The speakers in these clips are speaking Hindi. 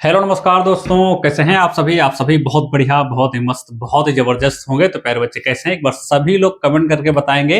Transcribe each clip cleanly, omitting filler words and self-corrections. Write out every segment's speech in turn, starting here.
हेलो नमस्कार दोस्तों, कैसे हैं आप सभी बहुत बढ़िया, बहुत ही मस्त, बहुत ही जबरदस्त होंगे। तो प्यारे बच्चे कैसे हैं, एक बार सभी लोग कमेंट करके बताएंगे।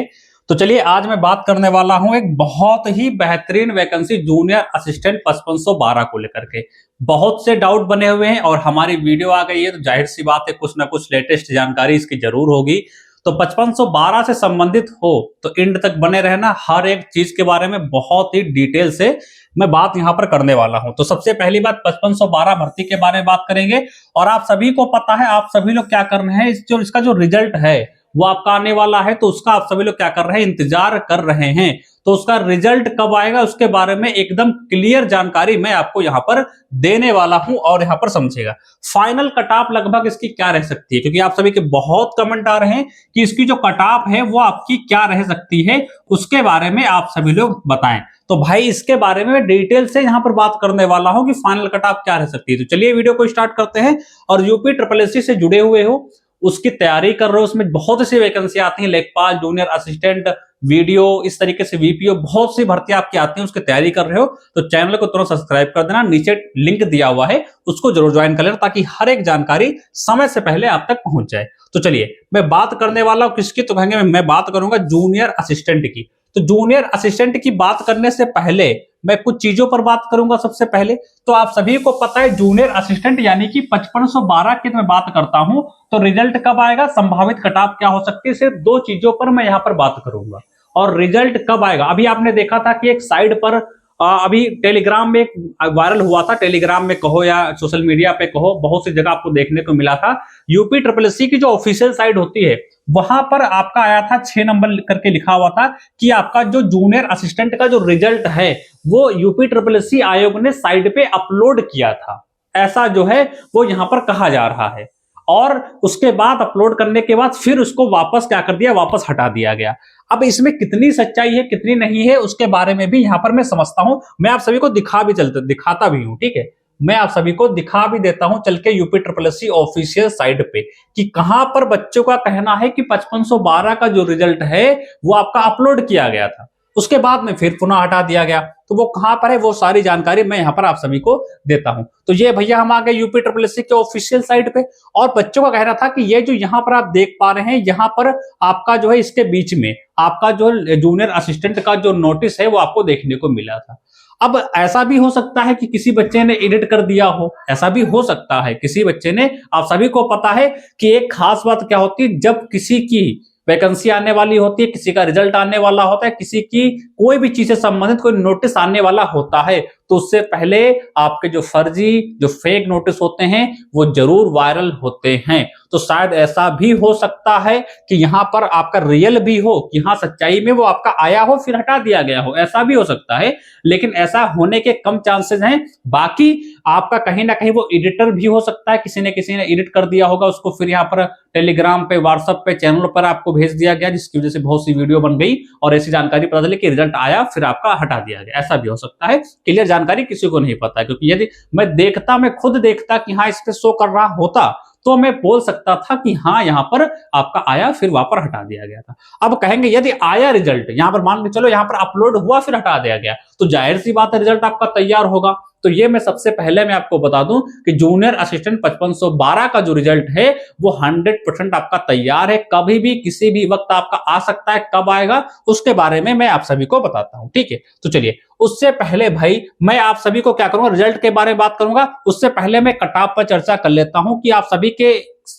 तो चलिए आज मैं बात करने वाला हूं एक बहुत ही बेहतरीन वैकेंसी जूनियर असिस्टेंट 5512 को लेकर के। बहुत से डाउट बने हुए हैं और हमारी वीडियो आ गई है तो जाहिर सी बात है कुछ ना कुछ लेटेस्ट जानकारी इसकी जरूर होगी। तो 5512 से संबंधित हो तो एंड तक बने रहना, हर एक चीज के बारे में बहुत ही डिटेल से मैं बात यहां पर करने वाला हूं। तो सबसे पहली बात 5512 भर्ती के बारे में बात करेंगे। और आप सभी को पता है, आप सभी लोग क्या कर रहे हैं, इसका जो रिजल्ट है वो आपका आने वाला है। तो उसका आप सभी लोग क्या कर रहे हैं, इंतजार कर रहे हैं। तो उसका रिजल्ट कब आएगा उसके बारे में एकदम क्लियर जानकारी मैं आपको यहां पर देने वाला हूं और यहां पर समझेगा। फाइनल कट ऑफ लगभग इसकी क्या रह सकती है, क्योंकि आप सभी के बहुत कमेंट आ रहे हैं कि इसकी जो कट ऑफ है वो आपकी क्या रह सकती है, उसके बारे में आप सभी लोग बताएं। तो भाई इसके बारे में डिटेल से यहां पर बात करने वाला हूं कि फाइनल कट ऑफ क्या रह सकती है। तो चलिए वीडियो को स्टार्ट करते हैं। और यूपी ट्रिपल एससी से जुड़े हुए हो, उसकी तैयारी कर रहे हो, उसमें बहुत सी वैकेंसी आती है, लेखपाल, जूनियर असिस्टेंट, वीडियो, इस तरीके से वीपीओ, बहुत सी भर्ती आपकी आती है, उसकी तैयारी कर रहे हो तो चैनल को तुरंत सब्सक्राइब कर देना। नीचे लिंक दिया हुआ है, उसको जरूर ज्वाइन कर लेना ताकि हर एक जानकारी समय से पहले आप तक पहुंच जाए। तो चलिए मैं बात करने वाला हूं किसकी, तो कहेंगे मैं बात करूंगा जूनियर असिस्टेंट की। तो जूनियर असिस्टेंट की बात करने से पहले मैं कुछ चीजों पर बात करूंगा। सबसे पहले तो आप सभी को पता है जूनियर असिस्टेंट यानी कि 5512 की मैं बात करता हूं तो रिजल्ट कब आएगा, संभावित कट ऑफ क्या हो सकती है, सिर्फ दो चीजों पर मैं यहां पर बात करूंगा। और रिजल्ट कब आएगा, अभी आपने देखा था कि एक साइड पर अभी टेलीग्राम में एक वायरल हुआ था, टेलीग्राम में कहो या सोशल मीडिया पे कहो, बहुत सी जगह आपको देखने को मिला था। यूपी ट्रिपल एससी की जो ऑफिशियल साइट होती है वहां पर आपका आया था 6 नंबर करके लिखा हुआ था कि आपका जो जूनियर असिस्टेंट का जो रिजल्ट है वो यूपी ट्रिपल एससी आयोग ने साइट पे अपलोड किया था, ऐसा जो है वो यहां पर कहा जा रहा है। और उसके बाद अपलोड करने के बाद फिर उसको वापस क्या कर दिया, वापस हटा दिया गया। अब इसमें कितनी सच्चाई है कितनी नहीं है उसके बारे में भी यहां पर मैं समझता हूं, मैं आप सभी को दिखाता भी हूं। ठीक है, मैं आप सभी को दिखा भी देता हूं चल के UP triple SC official site पे कि कहां पर बच्चों का कहना है कि 5512 का जो रिजल्ट है वो आपका अपलोड किया गया था, उसके बाद में फिर पुनः हटा दिया गया। तो वो कहां पर है वो सारी जानकारी मैं यहां पर आप सभी को देता हूं। तो ये भैया हम आ गए यूपी ट्रिपल एससी के ऑफिशियल साइट पे। और बच्चों का कहना था कि ये जो यहां पर आप देख पा रहे हैं, यहां पर आपका जो है इसके बीच में आपका जो जूनियर असिस्टेंट का जो नोटिस है वो आपको देखने को मिला था। अब ऐसा भी हो सकता है कि किसी बच्चे ने एडिट कर दिया हो, ऐसा भी हो सकता है किसी बच्चे ने। आप सभी को पता है कि एक खास बात क्या होती है, जब किसी की वैकेंसी आने वाली होती है, किसी का रिजल्ट आने वाला होता है, किसी की कोई भी चीज से संबंधित कोई नोटिस आने वाला होता है, तो उससे पहले आपके जो फर्जी जो फेक नोटिस होते हैं वो जरूर वायरल होते हैं। तो शायद ऐसा भी हो सकता है कि यहां पर आपका रियल भी हो कि हाँ सच्चाई में वो आपका आया हो फिर हटा दिया गया हो, ऐसा भी हो सकता है। लेकिन ऐसा होने के कम चांसेस हैं। बाकी आपका कहीं ना कहीं वो एडिटर भी हो सकता है, किसी ने एडिट कर दिया होगा उसको, फिर यहाँ पर टेलीग्राम पे, व्हाट्सएप पे, चैनल पर आपको भेज दिया गया, जिसकी वजह से बहुत सी वीडियो बन गई और ऐसी जानकारी पता चली कि रिजल्ट आया फिर आपका हटा दिया गया, ऐसा भी हो सकता है। क्लियर जानकारी किसी को नहीं पता है, क्योंकि यदि मैं खुद देखता कि हाँ इस पे शो कर रहा होता तो मैं बोल सकता था कि हाँ यहां पर आपका आया फिर वहां पर हटा दिया गया था। अब कहेंगे यदि आया रिजल्ट, यहां पर मान के चलो यहां पर अपलोड हुआ फिर हटा दिया गया, तो जाहिर सी बात है रिजल्ट आपका तैयार होगा। तो ये मैं सबसे पहले मैं आपको बता दूं कि जूनियर असिस्टेंट 5512 का जो रिजल्ट है वो 100% आपका तैयार है, कभी भी किसी भी वक्त आपका आ सकता है। कब आएगा उसके बारे में मैं आप सभी को बताता हूं, ठीक है। तो चलिए उससे पहले भाई मैं आप सभी को क्या करूंगा, रिजल्ट के बारे में बात करूंगा। उससे पहले मैं कट ऑफ पर चर्चा कर लेता हूं कि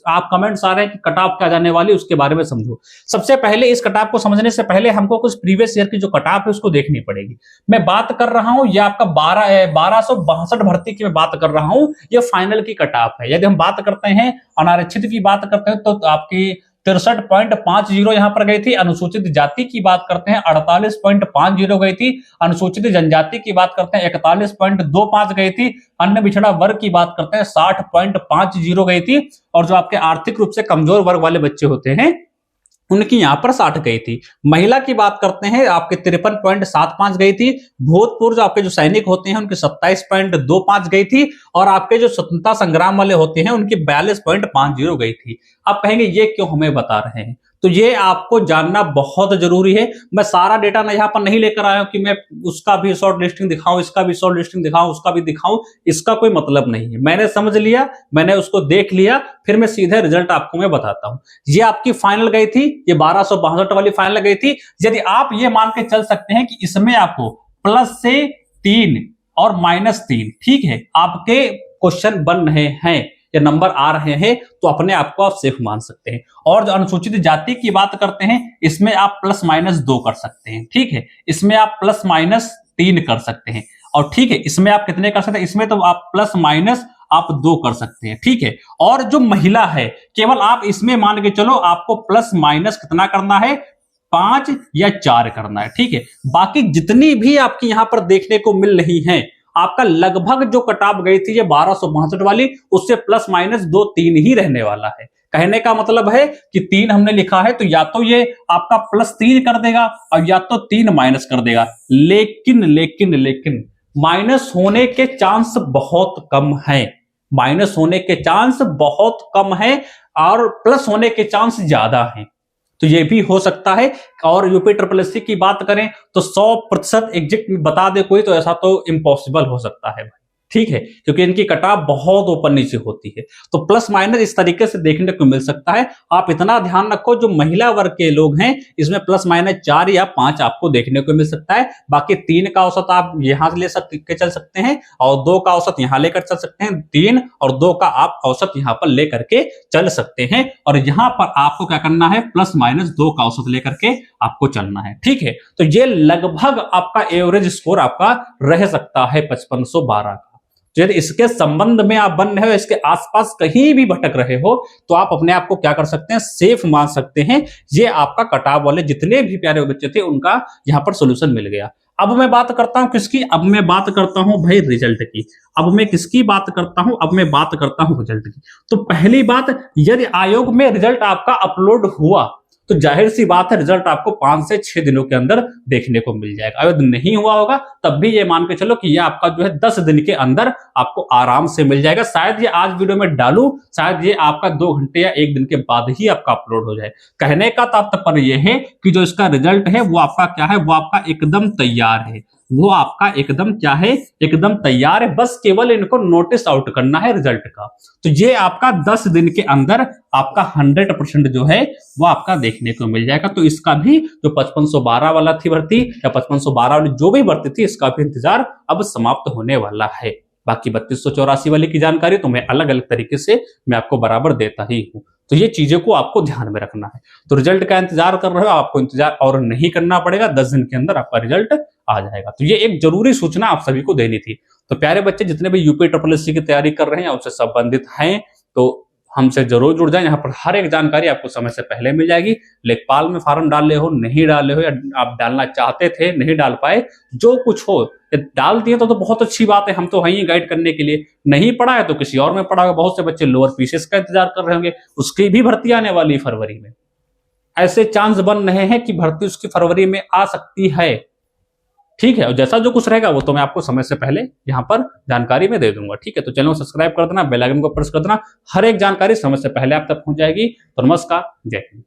आप कमेंट्स आ रहे हैं कि कट ऑफ क्या जाने वाली, उसके बारे में समझो। सबसे पहले इस कट ऑफ को समझने से पहले हमको कुछ प्रीवियस ईयर की जो कट ऑफ है उसको देखनी पड़ेगी। मैं बात कर रहा हूं ये आपका 1262 भर्ती की मैं बात कर रहा हूं, ये फाइनल की कट ऑफ है। यदि हम बात करते हैं अनारक्षित की बात करते हैं तो आपकी 63.50 यहां पर गई थी। अनुसूचित जाति की बात करते हैं 48.50 गई थी। अनुसूचित जनजाति की बात करते हैं 41.25 गई थी। अन्य पिछड़ा वर्ग की बात करते हैं 60.50 गई थी। और जो आपके आर्थिक रूप से कमजोर वर्ग वाले बच्चे होते हैं उनकी यहां पर 60 गई थी। महिला की बात करते हैं आपके 53.75 गई थी। भूतपूर्व जो आपके जो सैनिक होते हैं उनकी 27.25 गई थी। और आपके जो स्वतंत्रता संग्राम वाले होते हैं उनकी 42.50 गई थी। अब कहेंगे ये क्यों हमें बता रहे हैं, तो ये आपको जानना बहुत जरूरी है। मैं सारा डेटा ना यहाँ पर नहीं लेकर आया हूं कि मैं उसका भी शॉर्ट लिस्टिंग दिखाऊं, इसका भी शॉर्ट लिस्टिंग दिखाऊं, उसका भी दिखाऊं, इसका कोई मतलब नहीं है। मैंने समझ लिया, मैंने उसको देख लिया, फिर मैं सीधे रिजल्ट आपको मैं बताता हूं। ये आपकी फाइनल गई थी, ये 1262 वाली फाइनल गई थी। यदि आप ये मान के चल सकते हैं कि इसमें आपको प्लस से 3 और -3, ठीक है, आपके क्वेश्चन बन रहे हैं या नंबर आ रहे हैं, तो अपने आप को आप सेफ मान सकते हैं। और जो अनुसूचित जाति की बात करते हैं, इसमें आप +-2 कर सकते हैं, ठीक है, इसमें आप +-3 कर सकते हैं, और ठीक है, इसमें आप कितने कर सकते हैं, इसमें तो आप +- आप 2 कर सकते हैं, ठीक है। और जो महिला है, केवल आप इसमें मान के चलो आपको +- कितना करना है, 5 या 4 करना है, ठीक है। बाकी जितनी भी आपकी यहां पर देखने को मिल रही हैं, आपका लगभग जो कटाव गई थी ये 1262 वाली, उससे +-2 3 ही रहने वाला है। कहने का मतलब है कि 3 हमने लिखा है, तो या तो ये आपका +3 कर देगा और या तो 3 माइनस कर देगा। लेकिन माइनस होने के चांस बहुत कम है, माइनस होने के चांस बहुत कम है और प्लस होने के चांस ज्यादा हैं। तो ये भी हो सकता है। और यूपी SSS की बात करें तो 100% एग्जैक्ट बता दे कोई, तो ऐसा तो इम्पॉसिबल हो सकता है, ठीक है, क्योंकि इनकी कटाव बहुत ऊपर नीचे होती है। तो +- इस तरीके से देखने को मिल सकता है। आप इतना ध्यान रखो, जो महिला वर्ग के लोग हैं इसमें +-4 या 5 आपको देखने को मिल सकता है। बाकी 3 का औसत आप यहां से ले सकते चल सकते हैं, और 2 का औसत यहां लेकर चल सकते हैं, 3 और 2 का आप औसत यहां पर लेकर के चल सकते हैं। और यहां पर आपको क्या करना है, +-2 का औसत लेकर के आपको चलना है, ठीक है। तो ये लगभग आपका एवरेज स्कोर आपका रह सकता है 5512 का। तो यदि इसके संबंध में आप बन रहे हो, इसके आसपास कहीं भी भटक रहे हो, तो आप अपने आप को क्या कर सकते हैं, सेफ मान सकते हैं। ये आपका कटाव वाले जितने भी प्यारे बच्चे थे उनका यहां पर सोल्यूशन मिल गया। अब मैं बात करता हूं किसकी, अब मैं बात करता हूं भाई रिजल्ट की। अब मैं किसकी बात करता हूं, अब मैं बात करता हूं रिजल्ट की। तो पहली बात, यदि आयोग में रिजल्ट आपका अपलोड हुआ तो जाहिर सी बात है रिजल्ट आपको 5 से 6 दिनों के अंदर देखने को मिल जाएगा। अगर नहीं हुआ होगा तब भी ये मान के चलो कि ये आपका जो है 10 दिन के अंदर आपको आराम से मिल जाएगा। शायद ये आज वीडियो में डालूं, शायद ये आपका 2 घंटे या 1 दिन के बाद ही आपका अपलोड हो जाए। कहने का तात्पर्य यह है कि जो इसका रिजल्ट है वो आपका क्या है, वो आपका एकदम तैयार है, वो आपका एकदम क्या है, एकदम तैयार है। बस केवल इनको नोटिस आउट करना है रिजल्ट का। तो ये आपका 10 दिन के अंदर आपका 100% जो है वो आपका देखने को मिल जाएगा। तो इसका भी जो 5512 वाला थी भर्ती या 5512 वाली जो भी भर्ती थी, इसका भी इंतजार अब समाप्त होने वाला है। बाकी 3284 वाले की जानकारी तो मैं अलग अलग तरीके से मैं आपको बराबर देता ही हूं। तो ये चीजों को आपको ध्यान में रखना है। तो रिजल्ट का इंतजार कर रहे हो, आपको इंतजार और नहीं करना पड़ेगा, 10 दिन के अंदर आपका रिजल्ट आ जाएगा। तो ये एक जरूरी सूचना आप सभी को देनी थी। तो प्यारे बच्चे जितने भी यूपी SSS की तैयारी कर रहे हैं, उससे संबंधित हैं, तो हमसे जरूर जुड़ जाए। यहाँ पर हर एक जानकारी आपको समय से पहले मिल जाएगी। लेखपाल में फॉर्म डाले हो, नहीं डाले हो, या आप डालना चाहते थे नहीं डाल पाए, जो कुछ हो डाल दिए तो बहुत अच्छी बात है। हम तो हैं ही गाइड करने के लिए। नहीं पढ़ा है तो किसी और में पढ़ा होगा। बहुत से बच्चे लोअर पीसीएस का इंतजार कर रहे होंगे, उसकी भी भर्ती आने वाली फरवरी में। ऐसे चांस बन रहे हैं कि भर्ती उसकी फरवरी में आ सकती है, ठीक है। और जैसा जो कुछ रहेगा वो तो मैं आपको समय से पहले यहाँ पर जानकारी में दे दूंगा, ठीक है। तो चैनल को सब्सक्राइब कर देना, बेल आइकन को प्रेस कर देना, हर एक जानकारी समय से पहले आप तक पहुंच जाएगी। तो नमस्कार, जय हिंद।